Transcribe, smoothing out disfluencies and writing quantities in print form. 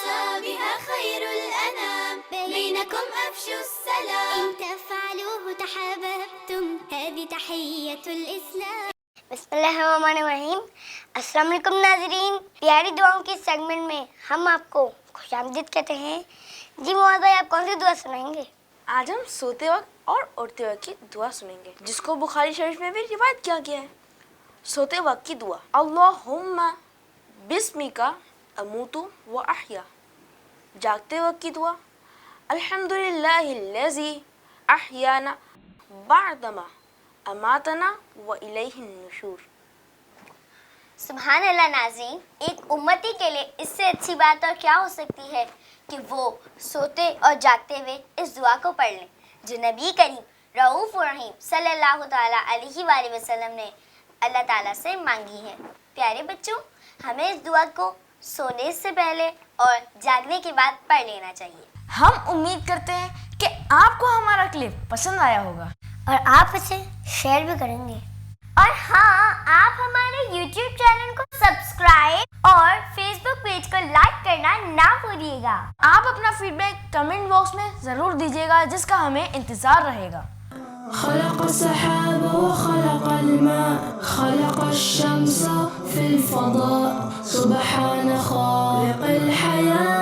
موسى بها خير الأنام بينكم أفشوا السلام إن تفعلوه تحاببتم هذه تحية الإسلام. बिस्मिल्लाहिर्रहमानिर्रहीम। अस्सलाम वालेकुम नाज़रीन, प्यारी दुआओं की सेगमेंट में हम आपको खुशामदीद कहते हैं। जी महोदय, आप कौन सी दुआ सुनाएंगे? आज हम सोते वक्त और उठते वक्त की दुआ सुनेंगे, जिसको बुखारी शरीफ में भी रिवायत किया गया है। सोते वक्त की दुआ, अल्लाहुम्मा बिस्मिका अमूतु व अहया। जागते वक्त की दुआ, अल्हम्दुलिल्लाहिल्लज़ी अहयाना बअदमा अमातना व इलैहिन नुशूर। सुभान अल्लाह नाज़रीन, एक उम्मती के लिए इससे अच्छी बात और क्या हो सकती है कि वो सोते और जागते हुए इस दुआ को पढ़ लें जो नबी करीम रऊफ़ रहीम सल्लल्लाहु ताला अलैहि वसल्लम ने अल्लाह ताला से मांगी है। प्यारे बच्चों, हमें इस दुआ को सोने से पहले और जागने के बाद पढ़ लेना चाहिए। हम उम्मीद करते हैं कि आपको हमारा क्लिप पसंद आया होगा और आप इसे शेयर भी करेंगे। और हाँ, आप हमारे YouTube चैनल को सब्सक्राइब और Facebook पेज को लाइक करना ना भूलिएगा। आप अपना फीडबैक कमेंट बॉक्स में ज़रूर दीजिएगा, जिसका हमें इंतज़ार रहेगा। خلق السحاب وخلق الماء خلق الشمس في الفضاء سبحان خالق الحياة